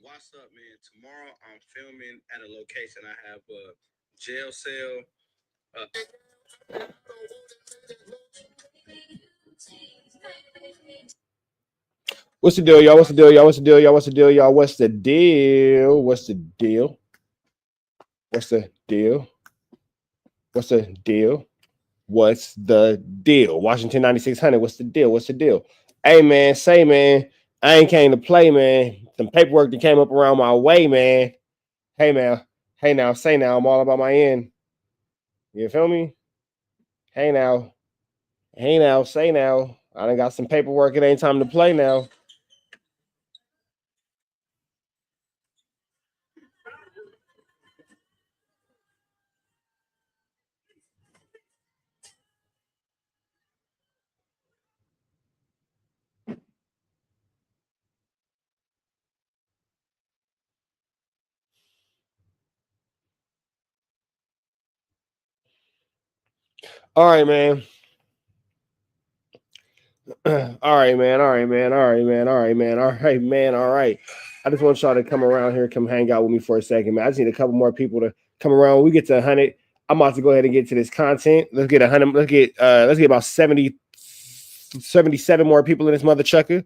What's up, man? Tomorrow I'm filming at a location. I have a jail cell. What's the deal, y'all? What's the deal, y'all? What's the deal, y'all? What's the deal, y'all? What's the deal? What's the deal? What's the deal? What's the deal? What's the deal? Washington 9600. What's the deal? What's the deal? Hey, man, say, man, I ain't came to play, man. Some paperwork that came up around my way, man. Hey, man. Hey, now, say now. I'm all about my end. You feel me? Hey, now. Hey, now, say now. I done got some paperwork. It ain't time to play now. All right, man. All right, man. All right, man. All right, man. All right, man. All right, man. All right. I just want y'all to come around here, come hang out with me for a second, man. I just need a couple more people to come around. When we get to 100. I'm about to go ahead and get to this content. Let's get 100. Let's get about 77 more people in this mother chucker.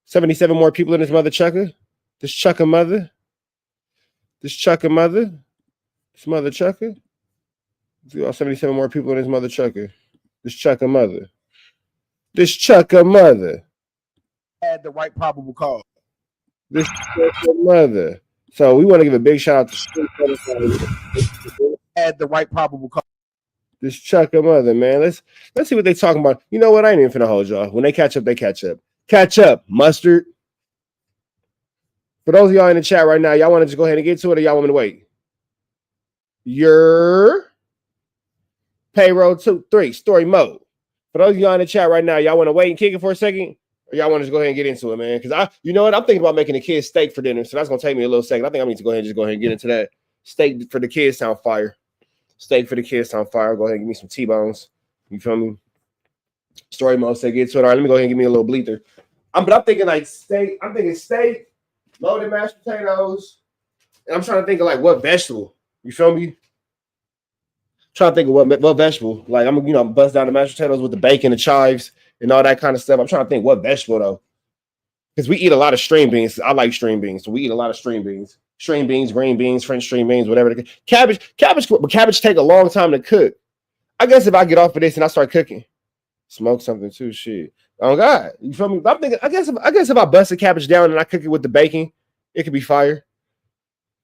77 more people in this mother chucker. This chucker mother. This chucker mother. This mother chucker. Let's get about 77 more people in this mother chucker. This chucker mother. This chucker mother. Had the right probable cause. This chucker mother. So we want to give a big shout out to Had the right probable cause. this chucker mother, man. Let's see what they talking about. You know what? I ain't even finna hold y'all. When they catch up, they catch up. Catch up, mustard. For those of y'all in the chat right now, y'all want to just go ahead and get to it, or y'all want me to wait? Your payroll 2, 3 story mode. For those of y'all in the chat right now, y'all want to wait and kick it for a second, or y'all want to just go ahead and get into it, man? Because you know what? I'm thinking about making the kids steak for dinner, so that's gonna take me a little second. I think I need to go ahead and get into that. Steak for the kids sound fire. Steak for the kids sound fire. Go ahead and give me some T-bones. You feel me? Story mode say get to it. All right, let me go ahead and give me a little bleether. But I'm thinking like steak. I'm thinking steak, loaded mashed potatoes, and I'm trying to think of like what vegetable. You feel me? Trying to think of what vegetable. Like I'm bust down the mashed potatoes with the bacon, the chives, and all that kind of stuff. I'm trying to think what vegetable though, because we eat a lot of string beans. I like string beans, so we eat a lot of string beans, green beans, French string beans, whatever. Cabbage. But cabbage take a long time to cook. I guess if I get off of this and I start cooking, smoke something too. Shit. Oh God, you feel me? I'm thinking. I guess if I bust the cabbage down and I cook it with the bacon, it could be fire.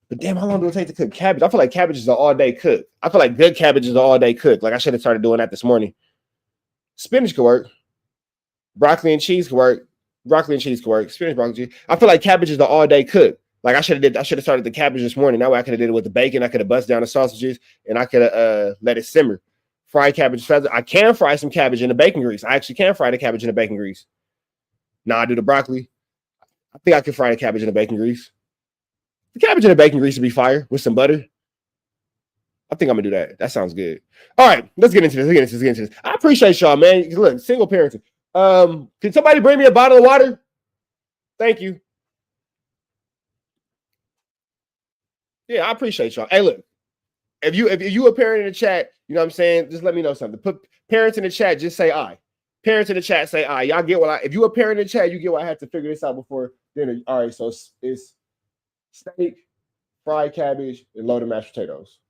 But damn, how long do it take to cook cabbage? I feel like cabbage is an all-day cook. I feel like good cabbage is an all-day cook. Like I should have started doing that this morning. Spinach could work. Broccoli and cheese could work. Spinach, broccoli, cheese. I feel like cabbage is the all-day cook. Like I should have started the cabbage this morning. That way I could have did it with the bacon. I could have bust down the sausages and I could have let it simmer. Fried cabbage. I can fry some cabbage in the bacon grease. I actually can fry the cabbage in the bacon grease. Now I do the broccoli. I think I can fry the cabbage in the bacon grease. The cabbage in the bacon grease would be fire with some butter. I think I'm gonna do that. That sounds good. All right, let's get into this. I appreciate y'all, man. Look, single parenting. Can somebody bring me a bottle of water? Thank you. Yeah, I appreciate y'all. Hey, look, if you a parent in the chat, you know what I'm saying? Just let me know something. Put parents in the chat. Just say I. Parents in the chat say I. Y'all get what if you a parent in the chat, you get what I had to figure this out before dinner. All right, so it's steak, fried cabbage, and loaded mashed potatoes.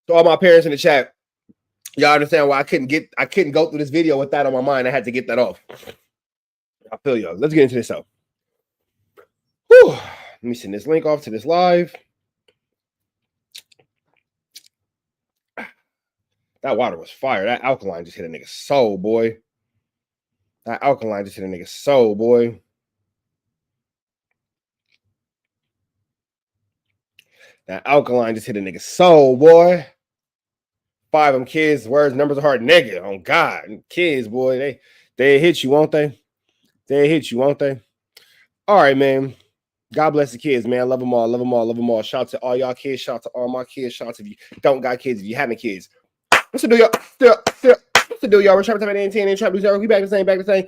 So all my parents in the chat, y'all understand why I couldn't go through this video with that on my mind. I had to get that off. I feel y'all. Let's get into this out. Whew. Let me send this link off to this live. That water was fire. That alkaline just hit a nigga's soul, boy. That alkaline just hit a nigga's soul, boy. That alkaline just hit a nigga's soul, boy. 5 of them kids, words, numbers are hard, nigga. On God, kids, boy, they hit you, won't they? They hit you, won't they? All right, man. God bless the kids, man. Love them all. Love them all. Love them all. Shout out to all y'all kids. Shout out to all my kids. Shout out to if you don't got kids, if you having kids. What's the deal, y'all? What's the deal, y'all? We're trying to type in 10 and Trap News Network. We back the same.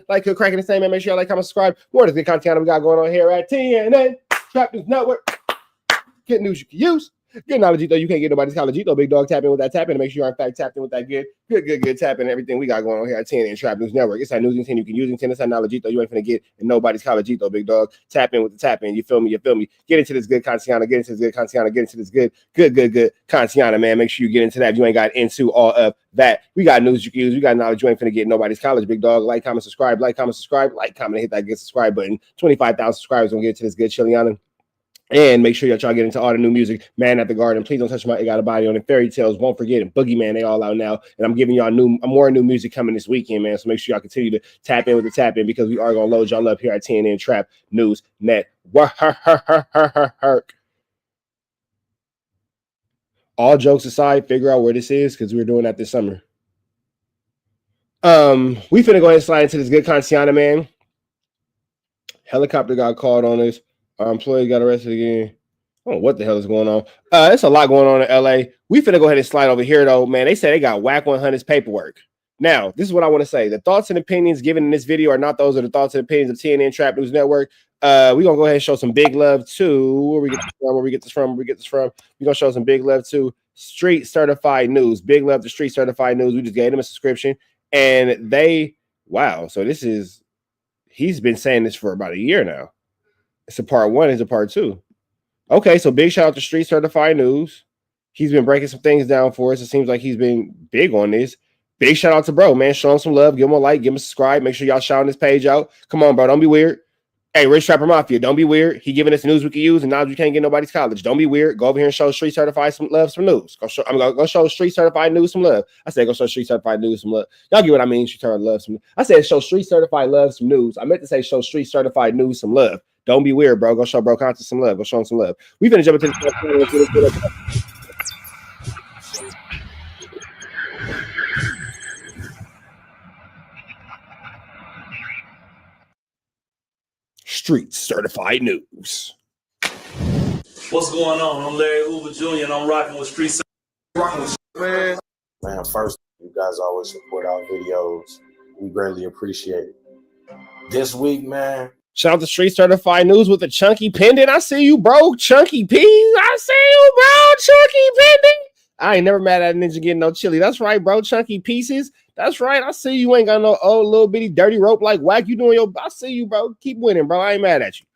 Like, cracking the same, man. Make sure y'all like, comment, subscribe. More of the good content we got going on here at TNN Trap News Network. Good news you can use. Good knowledge, though. You can't get nobody's college, though. Big dog, tap in with that tap in to make sure you're in fact tapped in with that good tap in everything we got going on here at 10 and Trap News Network. It's that news and 10 you can use. It's that knowledge, though. You ain't finna get in nobody's college, though. Big dog, tap in with the tap in. You feel me? Get into this good content. Get into this good content, man. Make sure you get into that. If you ain't got into all of that, we got news you can use. We got knowledge you ain't finna get in nobody's college, big dog. Like, comment, subscribe. Like, comment, hit that good subscribe button. 25,000 subscribers gonna get to this good Chiliana. And make sure y'all get into all the new music. Man at the Garden. Please don't touch my It Got a Body on it. Fairy Tales. Won't forget it. Boogeyman. They all out now. And I'm giving y'all more new music coming this weekend, man. So make sure y'all continue to tap in with the tap in because we are going to load y'all up here at TNN Trap News Network. All jokes aside, figure out where this is because we're doing that this summer. We finna go ahead and slide into this good Contiana, man. Helicopter got called on us. Our employee got arrested again. I don't know what the hell is going on. There's a lot going on in LA. We finna go ahead and slide over here, though, man. They say they got WACK100s paperwork. Now, this is what I want to say. The thoughts and opinions given in this video are not those of the thoughts and opinions of TNN Trap News Network. We're gonna go ahead and show some big love to where we get this from. We're gonna show some big love to Street Certified News. Big love to Street Certified News. We just gave them a subscription, and so he's been saying this for about a year now. It's a part one, it's a part two. Okay, so big shout out to Street Certified News. He's been breaking some things down for us. It seems like he's been big on this. Big shout out to bro, man. Show him some love. Give him a like. Give him a subscribe. Make sure y'all shouting this page out. Come on, bro. Don't be weird. Hey, Rich Trapper Mafia, don't be weird. He giving us news we can use, and now you can't get nobody's college. Don't be weird. Go over here and show Street Certified some love, some news. I'm gonna show Street Certified News some love. I said go show Street Certified News some love. Y'all get what I mean? Street Certified love some. I said show Street Certified love some news. I meant to say show Street Certified News some love. Don't be weird, bro. Go show bro Conti some love. Go show him some love. We finna jump into the Street Certified News. What's going on? I'm Larry Hoover Jr. and I'm rocking with Street Certified. Man, first, you guys always support our videos. We greatly appreciate it. This week, man. Shout out to Street Certified News with a chunky pendant. I see you, bro. Chunky Peas. I see you, bro. Chunky pendant. I ain't never mad at a ninja getting no chili. That's right, bro. Chunky pieces. That's right. I see you ain't got no old little bitty dirty rope like Wack. You doing your. I see you, bro. Keep winning, bro. I ain't mad at you.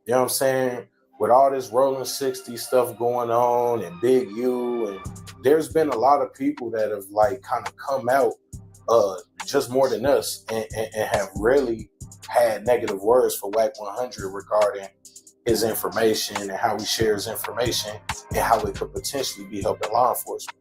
You know what I'm saying? With all this rolling 60 stuff going on and Big U, and there's been a lot of people that have like kind of come out just more than us and have really had negative words for WACK100 regarding his information and how he shares information and how it could potentially be helping law enforcement.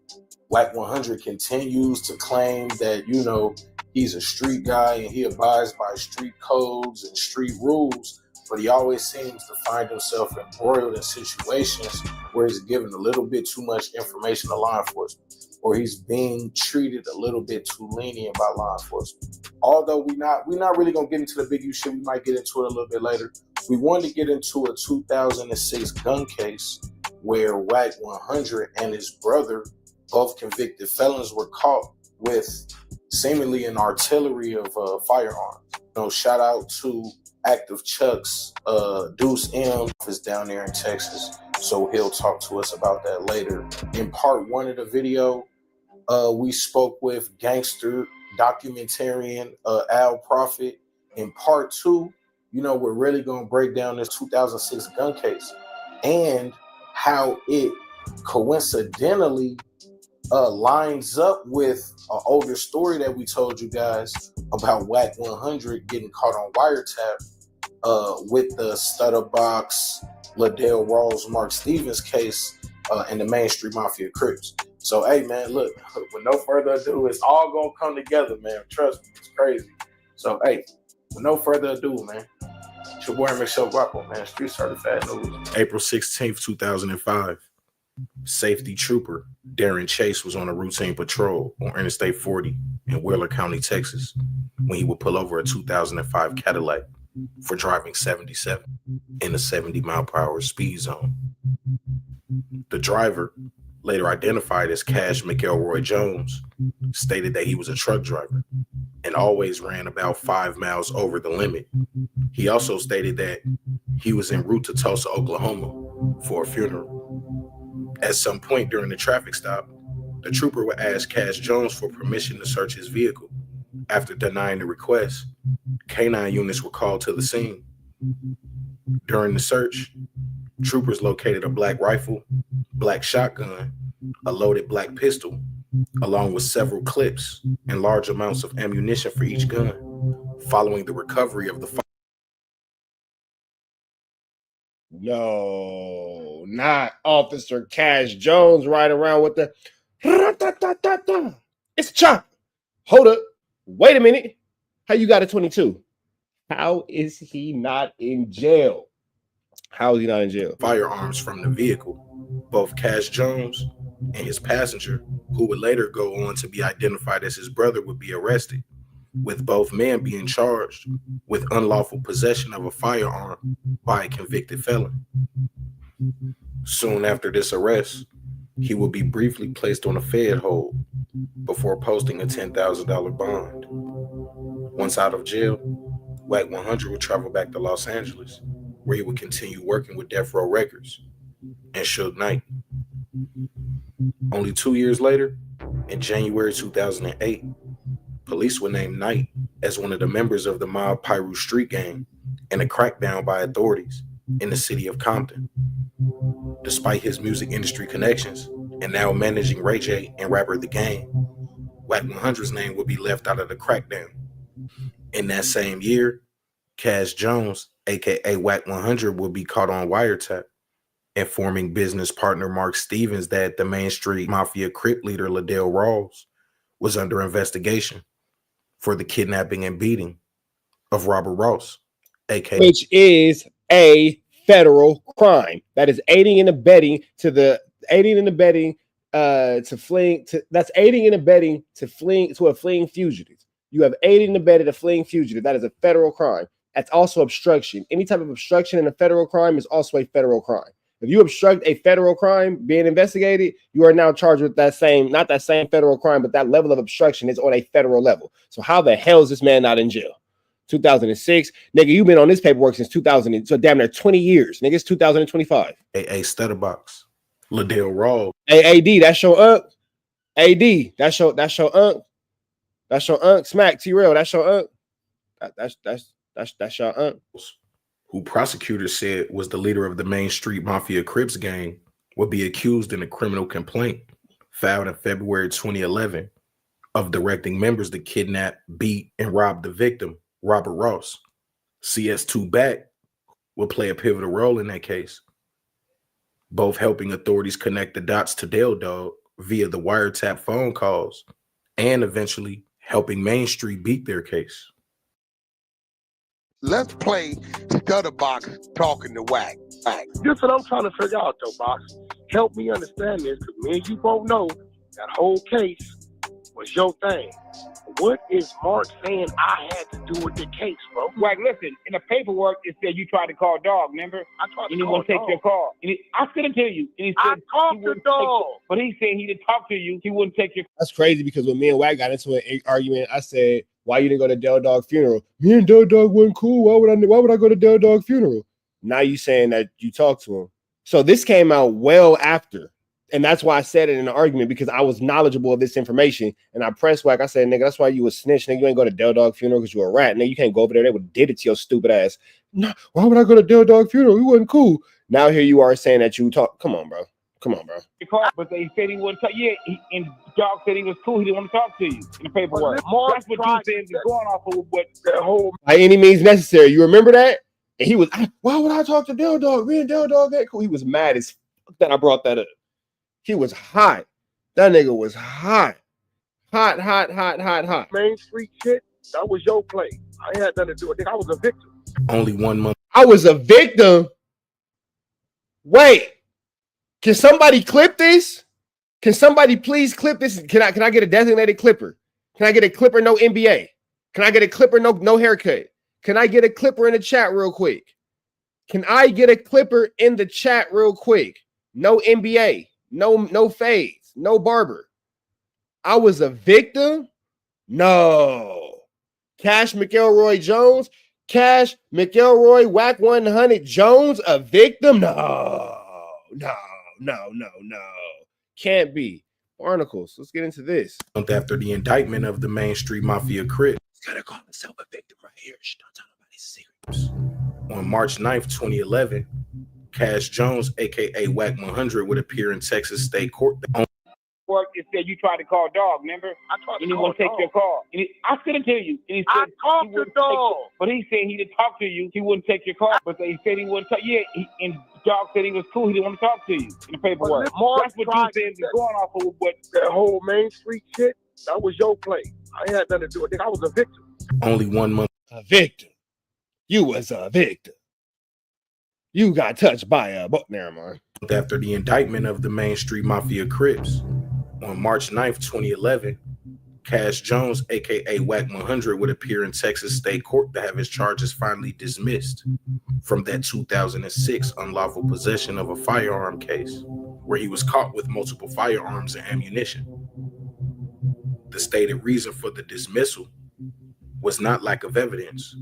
WACK100 continues to claim that, you know, he's a street guy and he abides by street codes and street rules, but he always seems to find himself embroiled in situations where he's given a little bit too much information to law enforcement, or he's being treated a little bit too lenient by law enforcement. Although we're not really gonna get into the Big U shit, we might get into it a little bit later. We wanted to get into a 2006 gun case where WACK100 and his brother, both convicted felons, were caught with seemingly an artillery of firearms. You know, shout out to Active Chuck's Deuce M is down there in Texas, so he'll talk to us about that later. In part one of the video, we spoke with gangster documentarian Al Prophet. In part two, you know, we're really going to break down this 2006 gun case and how it coincidentally lines up with an older story that we told you guys about WACK100 getting caught on wiretap with the Stutterbox, Liddell Rawls, Mark Stevens case and the Main Street Mafia Crips. So, hey, man, look, with no further ado, it's all going to come together, man. Trust me, it's crazy. So, hey, with no further ado, man, it's your boy Michelle Guapo, man, Street Certified News. April 16th, 2005. Safety trooper Darren Chase was on a routine patrol on Interstate 40 in Wheeler County, Texas, when he would pull over a 2005 Cadillac for driving 77 in a 70-mile-per-hour speed zone. The driver, later identified as Cash McElroy Jones, stated that he was a truck driver and always ran about 5 miles over the limit. He also stated that he was en route to Tulsa, Oklahoma for a funeral. At some point during the traffic stop, the trooper would ask Cash Jones for permission to search his vehicle. After denying the request, K-9 units were called to the scene. During the search, troopers located a black rifle, black shotgun, a loaded black pistol, along with several clips and large amounts of ammunition for each gun. Following the recovery of the No, not Officer Cash Jones riding around with the it's a chopper. Hold up. Wait a minute. How you got a 22? How is he not in jail? How is he not in jail? Firearms from the vehicle. Both Cash Jones and his passenger, who would later go on to be identified as his brother, would be arrested, with both men being charged with unlawful possession of a firearm by a convicted felon. Soon after this arrest, he would be briefly placed on a Fed hold before posting a $10,000 bond. Once out of jail, WACK100 would travel back to Los Angeles, where he would continue working with Death Row Records and Suge Knight. Only 2 years later, in January 2008, police would name Knight as one of the members of the mob Pyru Street Gang in a crackdown by authorities in the city of Compton. Despite his music industry connections and now managing Ray J and rapper The Game, WACK100's name would be left out of the crackdown. In that same year, Cash Jones, aka WACK100, would be caught on Wiretap, informing business partner Mark Stevens that the Main Street Mafia Crip leader Liddell Rawls was under investigation for the kidnapping and beating of Robert Ross, aka, which is a federal crime. That is aiding and abetting to fleeing to a fleeing fugitive. You have aided and abetted a fleeing fugitive. That is a federal crime. That's also obstruction. Any type of obstruction in a federal crime is also a federal crime. If you obstruct a federal crime being investigated, you are now charged with that same, not that same federal crime, but that level of obstruction is on a federal level. So how the hell is this man not in jail? 2006, nigga, you've been on this paperwork since 2000, so damn near 20 years. Nigga, it's 2025. A Stutterbox, Liddell Rawls. AD, that's your unk. AD, that's your unk. That's your unk. Smack T-Real, that's your unk. That's your unk. Who prosecutors said was the leader of the Main Street Mafia Crips gang, would be accused in a criminal complaint filed in February 2011 of directing members to kidnap, beat, and rob the victim, Robert Ross. CS2 Back will play a pivotal role in that case, both helping authorities connect the dots to Dale Dog via the wiretap phone calls and eventually helping Main Street beat their case. Let's play Stutterbox talking to Wack. This is what I'm trying to figure out, though, Box. Help me understand this, because me and you both know that whole case was your thing. What is Mark saying I had to do with the case, bro? Wack, listen, in the paperwork, it said you tried to call Dog, remember? I tried to and he call won't take Dog. your call. And I sent it to you. And he I said talked to Dog. but he said he didn't talk to you. He wouldn't take your That's crazy because when me and Wack got into an argument, I said, why you didn't go to Del Dog funeral? Me and Del Dog wasn't cool. Why would I go to Del Dog funeral? Now you saying that you talked to him. So this came out well after. And that's why I said it in the argument, because I was knowledgeable of this information. And I pressed Wack. I said, nigga, that's why you a snitch. Nigga, you ain't go to Del Dog funeral because you a rat. Nigga, you can't go over there. They would have did it to your stupid ass. No, why would I go to Del Dog funeral? We wasn't cool. Now here you are saying that you talk. Come on, bro. Come on, bro. call. But they said he wouldn't talk. Yeah, and Dog said he was cool. He didn't want to talk to you in the paperwork. That's what you said is going off of what That whole By any means necessary. You remember that? And he was, why would I talk to Del Dog? Me and Del Dog ain't cool. He was mad as fuck that I brought that up. He was hot. That nigga was hot. Hot. Main Street shit, that was your play. I ain't had nothing to do with it. I was a victim. Only 1 month. I was a victim. Wait, can somebody clip this? Can somebody please clip this? Can I get a designated clipper? Can I get a clipper, no NBA? Can I get a clipper, no haircut? Can I get a clipper in the chat real quick? Can I get a clipper in the chat real quick? No NBA, no fades, no barber. I was a victim? No. Cash McElroy Jones? Cash McElroy WACK100 Jones a victim? No. Can't be. Barnacles, let's get into this. After the indictment of the Main Street Mafia Crip. Gotta call myself a victim right here. Don't tell nobody's secrets. On March 9th, 2011, Cash Jones, aka WACK100, would appear in Texas State Court. Well, it said you tried to call dog, remember? I tried to and he call won't take dog. your call. And I sent it to you. And he said I talked to dog. But he said he didn't talk to you. He wouldn't take your call. But they said he wouldn't talk. Yeah, and dog said he was cool. He didn't want to talk to you in the paperwork. That's what you said is going off of what that whole Main Street shit. That was your play. I ain't had nothing to do with it. I was a victim. Only 1 month. A victim. You was a victim. You got touched by a boat. Never mind. After the indictment of the Main Street Mafia Crips. On March 9th, 2011, Cash Jones, aka WACK100, would appear in Texas State Court to have his charges finally dismissed from that 2006 unlawful possession of a firearm case, where he was caught with multiple firearms and ammunition. The stated reason for the dismissal was not lack of evidence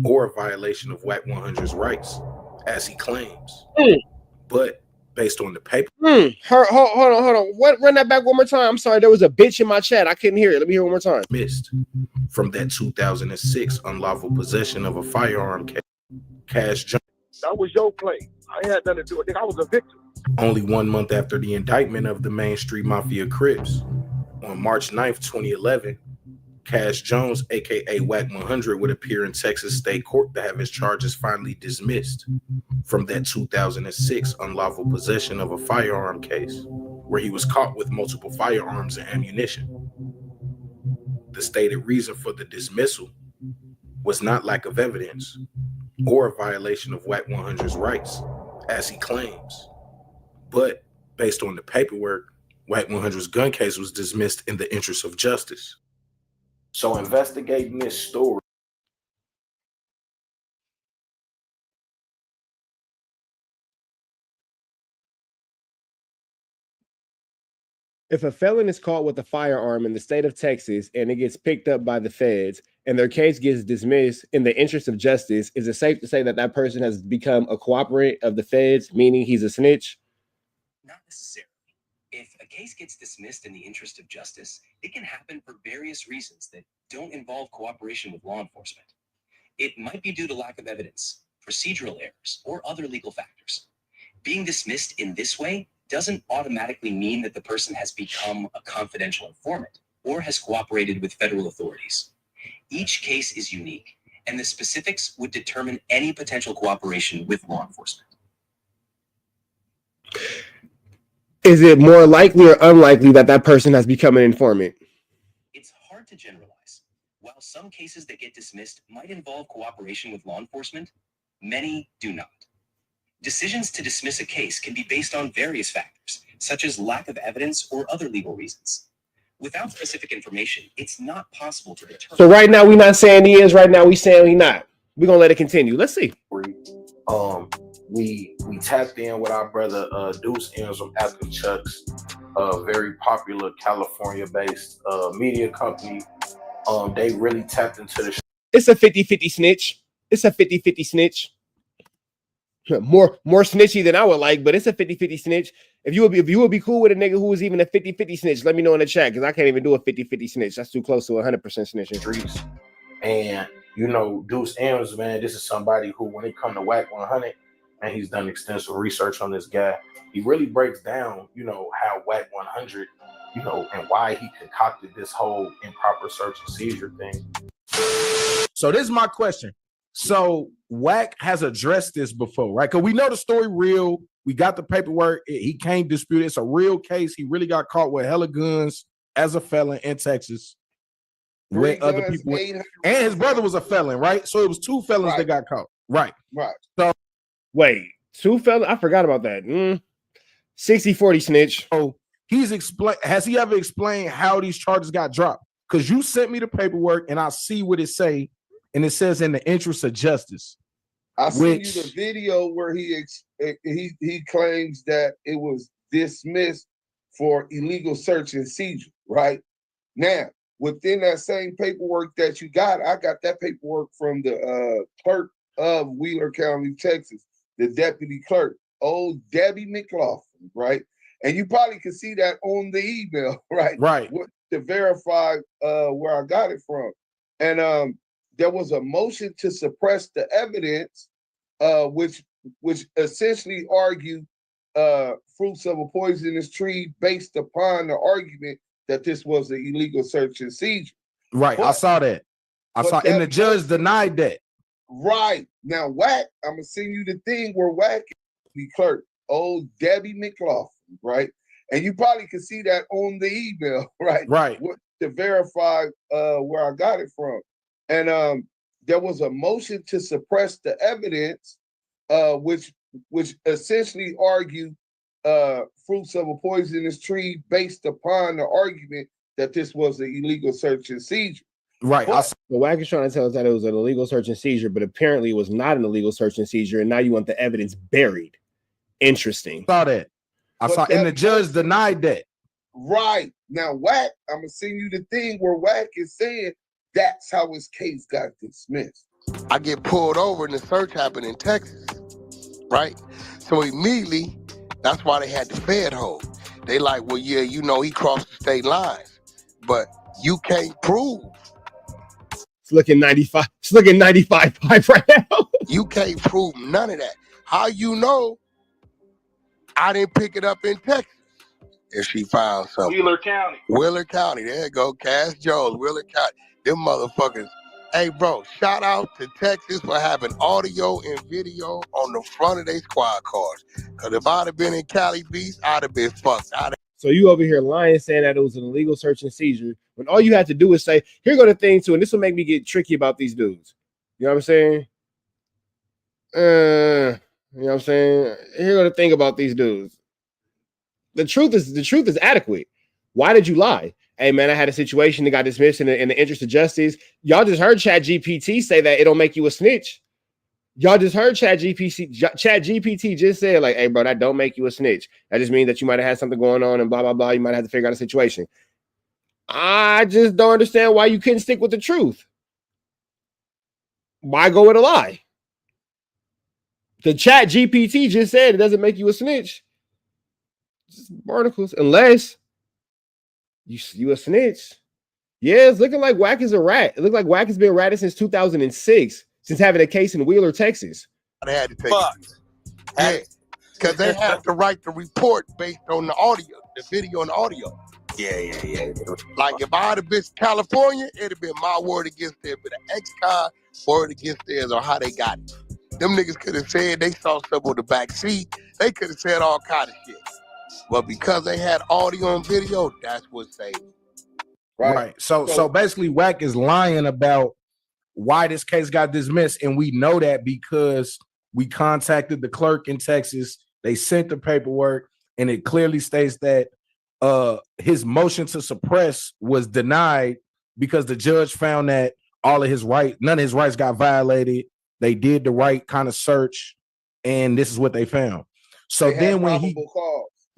or a violation of WACK100's rights, as he claims, but based on the paper. Hold on. What? Run that back one more time. I'm sorry, there was a bitch in my chat. I couldn't hear it. Let me hear it one more time. Missed from that 2006 unlawful possession of a firearm case. Cash Jones. That was your play. I ain't had nothing to do with it. I was a victim. Only 1 month after the indictment of the Main Street Mafia Crips. On March 9th, 2011, Cash Jones, aka WACK100, would appear in Texas State Court to have his charges finally dismissed from that 2006 unlawful possession of a firearm case, where he was caught with multiple firearms and ammunition. The stated reason for the dismissal was not lack of evidence or a violation of WACK100's rights, as he claims, but based on the paperwork, WACK100's gun case was dismissed in the interest of justice. So investigating this story. If a felon is caught with a firearm in the state of Texas and it gets picked up by the feds and their case gets dismissed in the interest of justice, is it safe to say that that person has become a cooperant of the feds, meaning he's a snitch? Not necessarily. If a case gets dismissed in the interest of justice, it can happen for various reasons that don't involve cooperation with law enforcement. It might be due to lack of evidence, procedural errors, or other legal factors. Being dismissed in this way doesn't automatically mean that the person has become a confidential informant or has cooperated with federal authorities. Each case is unique, and the specifics would determine any potential cooperation with law enforcement. Is it more likely or unlikely that that person has become an informant? It's hard to generalize. While some cases that get dismissed might involve cooperation with law enforcement, many do not. Decisions to dismiss a case can be based on various factors, such as lack of evidence or other legal reasons. Without specific information, it's not possible to determine. So right now, we're not saying he is. Right now, we're saying he's not. We're going to let it continue. Let's see. We tapped in with our brother Deuce M's from Apple Chucks, a very popular California-based media company. They really tapped into the. It's a 50-50 snitch. It's a 50-50 snitch. More snitchy than I would like, but it's a 50-50 snitch. If you would be cool with a nigga who was even a 50-50 snitch, let me know in the chat, because I can't even do a 50-50 snitch. That's too close to 100% snitching. Streets. And you know, Deuce M's, man, this is somebody who, when it comes to WACK100, and he's done extensive research on this guy, he really breaks down, you know, how WACK100, you know, and why he concocted this whole improper search and seizure thing. So this is my question. So Wack has addressed this before, right? Because we know the story real. We got the paperwork. He can't dispute it. It's a real case. He really got caught with hella guns as a felon in Texas. With other people. And his brother was a felon, right? So it was two felons that got caught. Right. So wait, two felons? I forgot about that. 60-40 snitch. So has he ever explained how these charges got dropped? Because you sent me the paperwork and I see what it say. and it says in the interest of justice. I sent you the video where he claims that it was dismissed for illegal search and seizure, right? Now, within that same paperwork that you got, I got that paperwork from the clerk of Wheeler County, Texas, the deputy clerk, old Debbie McLaughlin, right? And you probably can see that on the email, right? Right. To verify where I got it from. And there was a motion to suppress the evidence, which essentially argued fruits of a poisonous tree based upon the argument that this was an illegal search and seizure. Right, I saw that. And the judge denied that. Right. Now, Wack, I'm going to send you the thing where Wack, the clerk, old Debbie McLaughlin, right? And you probably can see that on the email, right? Right. To verify where I got it from. And there was a motion to suppress the evidence, which essentially argued fruits of a poisonous tree based upon the argument that this was an illegal search and seizure. Right. The Wack is trying to tell us that it was an illegal search and seizure, but apparently it was not an illegal search and seizure, and now you want the evidence buried. Interesting. I saw that. And the judge denied that. Right. Now, Wack, I'm going to send you the thing where Wack is saying that's how his case got dismissed. I get pulled over and the search happened in Texas, right? So immediately, that's why they had the Fed hold. They like, well, yeah, you know, he crossed the state lines, but you can't prove. It's looking 95. It's looking 95 right now. You can't prove none of that. How you know I didn't pick it up in Texas? If she found something. Wheeler County. Wheeler County. There you go. Cass Jones, Wheeler County. Them motherfuckers. Hey, bro, shout out to Texas for having audio and video on the front of their squad cars. Because if I'd have been in Cali Beach, I'd have been fucked. So you over here lying, saying that it was an illegal search and seizure, when all you had to do is say, here go the thing too, and this will make me get tricky about these dudes. You know what I'm saying? You know what I'm saying? Here go the thing about these dudes. The truth is adequate. Why did you lie? Hey man, I had a situation that got dismissed in the interest of justice. Y'all just heard ChatGPT say that it'll make you a snitch. Y'all just heard ChatGPT just said, like, hey, bro, that don't make you a snitch. That just means that you might have had something going on and blah, blah, blah. You might have to figure out a situation. I just don't understand why you couldn't stick with the truth. Why go with a lie? The ChatGPT just said it doesn't make you a snitch. Just barnacles, unless you a snitch. Yeah, it's looking like Wack is a rat. It looks like Wack has been ratted since 2006. Since having a case in Wheeler, Texas. I had to take it. Because they have to write the report based on the audio, the video and the audio. Yeah. Like if I had have been California, it'd have been my word against theirs, but an ex-con word against theirs on how they got it. Them niggas could have said they saw something on the back seat. They could have said all kind of shit. But because they had audio and video, that's what saved it. Right. So basically, Wack is lying about why this case got dismissed, and we know that because we contacted the clerk in Texas. They sent the paperwork, and it clearly states that his motion to suppress was denied because the judge found that none of his rights got violated. They did the right kind of search, and this is what they found. So then when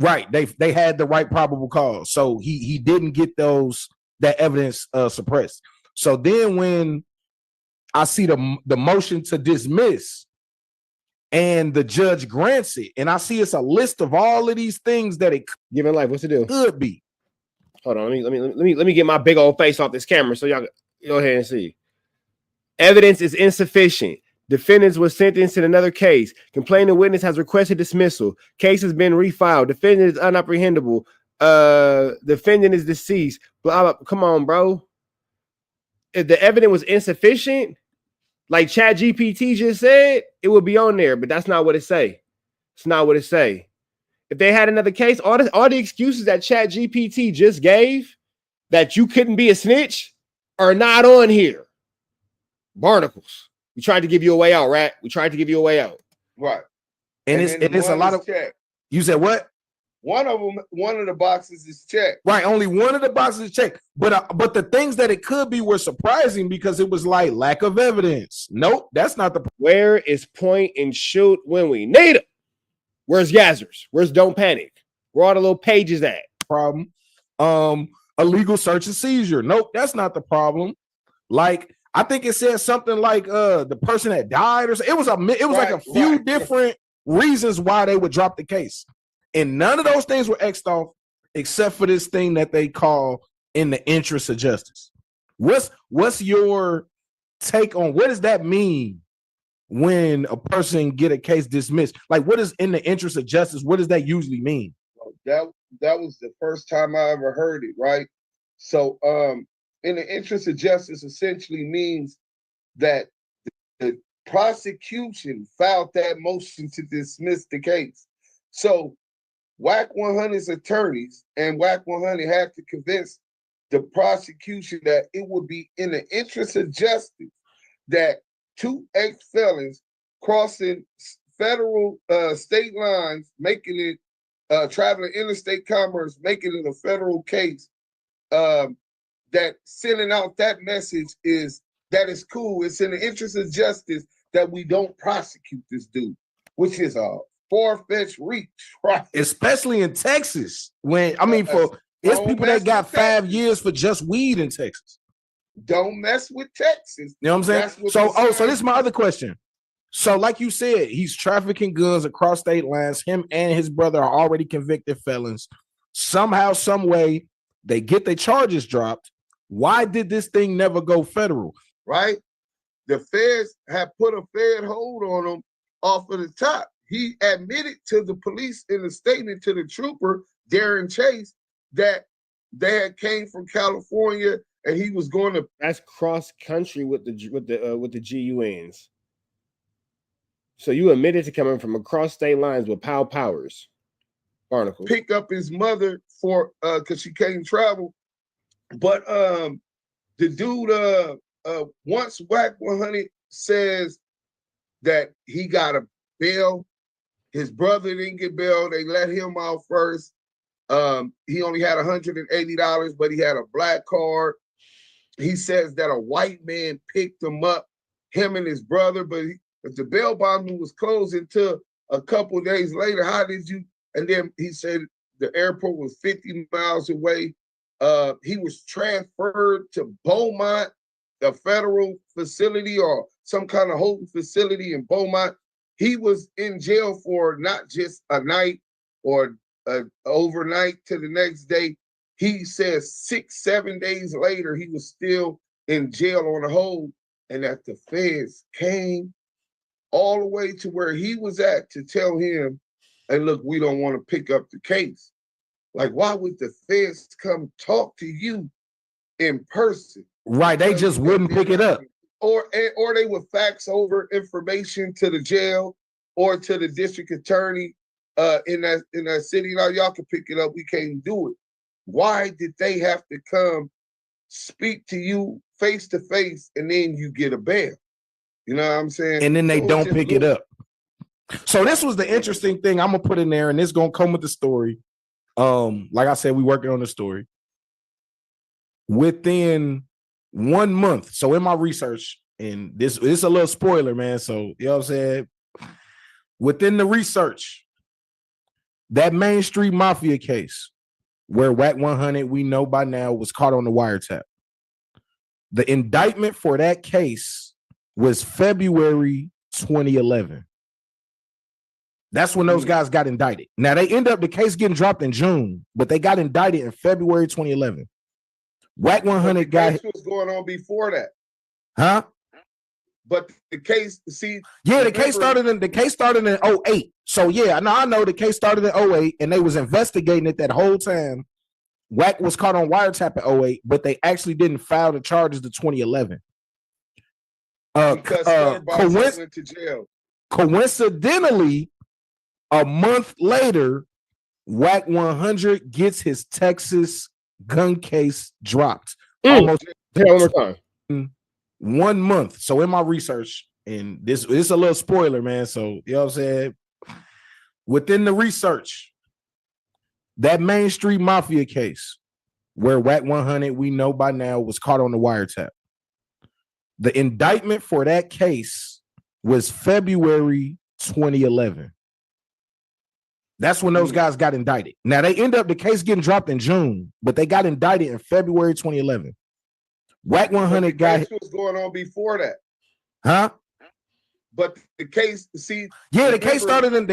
they had the right probable cause. So he didn't get that evidence suppressed. So then when I see the motion to dismiss and the judge grants it, and I see it's a list of all of these things that it giving life. What's the deal? Could be. Hold on, let me get my big old face off this camera so y'all go ahead and see. Evidence is insufficient. Defendants was sentenced in another case. Complaining witness has requested dismissal. Case has been refiled. Defendant is unapprehendable. Defendant is deceased. Blah, blah. Come on, bro. If the evidence was insufficient, like ChatGPT just said, it would be on there, but that's not what it say. It's not what it say. If they had another case, all the excuses that ChatGPT just gave that you couldn't be a snitch are not on here. Barnacles. We tried to give you a way out, Rat. We tried to give you a way out. Right. And it's a lot of. You said what? One of the boxes is checked. Right, only one of the boxes is checked. But the things that it could be were surprising because it was like lack of evidence. Nope, that's not the. Where is point and shoot when we need it? Where's Yazzers? Where's Don't Panic? Where all the little pages at? Problem. Illegal search and seizure. Nope, that's not the problem. Like I think it said something like the person that died or something. It was like a few different reasons why they would drop the case. And none of those things were X'd off except for this thing that they call in the interest of justice. What's your take on what does that mean when a person get a case dismissed? Like what is in the interest of justice? What does that usually mean? That was the first time I ever heard it, right? So in the interest of justice essentially means that the prosecution filed that motion to dismiss the case. So WACK100s attorneys and WACK100 had to convince the prosecution that it would be in the interest of justice that two ex-felons crossing federal state lines, making it traveling interstate commerce, making it a federal case, that sending out that message is that it's cool. It's in the interest of justice that we don't prosecute this dude, which is a far-fetched reach, right? Especially in Texas. When I mean, for it's people that got 5 years for just weed in Texas. Don't mess with Texas. You know what I'm saying? So this is my other question. So, like you said, he's trafficking guns across state lines. Him and his brother are already convicted felons. Somehow, some way, they get their charges dropped. Why did this thing never go federal? Right? The feds have put a fed hold on him off of the top. He admitted to the police in a statement to the trooper, Darren Chase, that they had came from California and he was going to. That's cross country with the GUNs. So you admitted to coming from across state lines with powers. Barnacle. Pick up his mother for because she can't travel. But the dude once WACK100 says that he got a bail, his brother didn't get bail, they let him out first. He only had $180, but he had a black card. He says that a white man picked him up, him and his brother, but if the bail bond was closed until a couple of days later, how did you? And then he said the airport was 50 miles away. He was transferred to Beaumont, the federal facility or some kind of holding facility in Beaumont. He was in jail for not just a night or overnight to the next day. He says 6-7 days later, he was still in jail on a hold, and that the feds came all the way to where he was at to tell him, hey, look, we don't want to pick up the case. Like, why would the feds come talk to you in person? Right, they just wouldn't pick it up. Or they would fax over information to the jail or to the district attorney in that city. Now, y'all can pick it up. We can't do it. Why did they have to come speak to you face to face and then you get a bail? You know what I'm saying? And then they don't pick it up. So this was the interesting thing I'm gonna put in there, and it's gonna come with the story. Like I said, we working on the story. Within 1 month, so in my research, and this is a little spoiler, man. So you know what I'm saying? Within the research, that Main Street Mafia case where WACK100, we know by now, was caught on the wiretap. The indictment for that case was February 2011. That's when those guys got indicted. Now they end up the case getting dropped in June, but they got indicted in February 2011. WACK100 got was going on before that, huh? But the case, see, yeah, the case started in 08. So yeah, I know the case started in 08, and they was investigating it that whole time. Wack was caught on wiretap in 08, but they actually didn't file the charges to 2011. Because went to jail. Coincidentally, a month later, WACK100 gets his Texas gun case dropped. Almost one more time. 1 month. So in my research, and this is a little spoiler, man. So you know what I'm saying? Within the research, That Main Street Mafia case where WACK100, we know by now, was caught on the wiretap. The indictment for that case was February 2011. That's when those guys got indicted. Now, the case getting dropped in June, but they got indicted in February 2011. WACK100 guy was going on before that. Huh? But the case, the case started in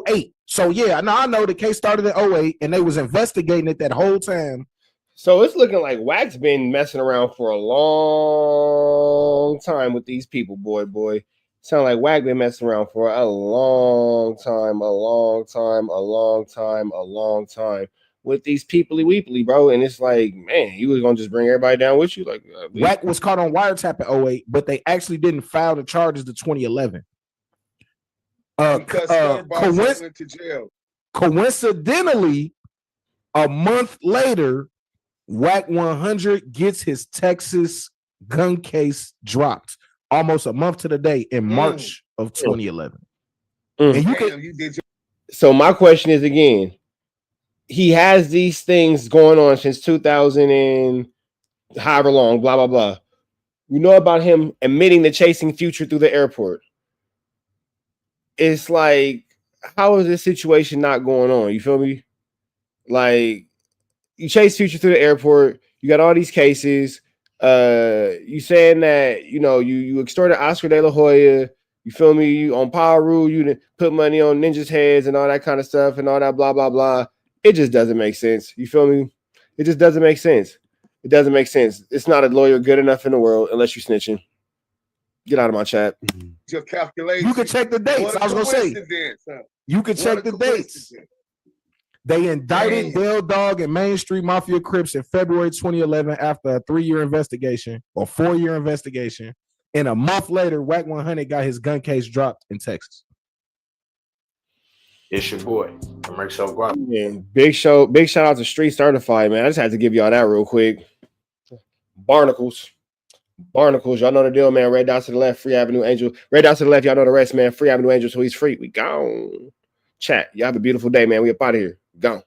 08. So yeah, I know the case started in 08 and they was investigating it that whole time. So it's looking like Wack's been messing around for a long time with these people, boy. Sound like Wack been messing around for a long time with these peoply weeply, bro. And it's like, man, you was gonna just bring everybody down with you. Like Wack was caught on wiretap in 08, but they actually didn't file the charges to 2011. Because went to jail. Coincidentally, a month later, WACK100 gets his Texas gun case dropped almost a month to the day in March of 2011. And so my question is again, he has these things going on since 2000 and however long, blah, blah, blah. You know about him admitting to chasing Future through the airport. It's like, how is this situation not going on? You feel me? Like, you chase Future through the airport. You got all these cases. You saying that, you extorted Oscar De La Hoya. You feel me? You on Power Rule. You put money on ninjas' heads and all that kind of stuff and all that blah, blah, blah. It just doesn't make sense. You feel me? It just doesn't make sense. It doesn't make sense. It's not a lawyer good enough in the world unless you're snitching. Get out of my chat. Your calculation. You can check the dates. I was going to say. You can check the dates. They indicted Bell Dog and Main Street Mafia Crips in February 2011 after a 3-year investigation or 4-year investigation. And a month later, WACK100 got his gun case dropped in Texas. It's your boy. Man, big shout out to Street Certified, man. I just had to give y'all that real quick. Barnacles, y'all know the deal, man. Red dots to the left, Free Avenue Angel. Red dots to the left, y'all know the rest, man. Free Avenue Angel, so he's free. We gone. Chat. Y'all have a beautiful day, man. We up out of here. Gone.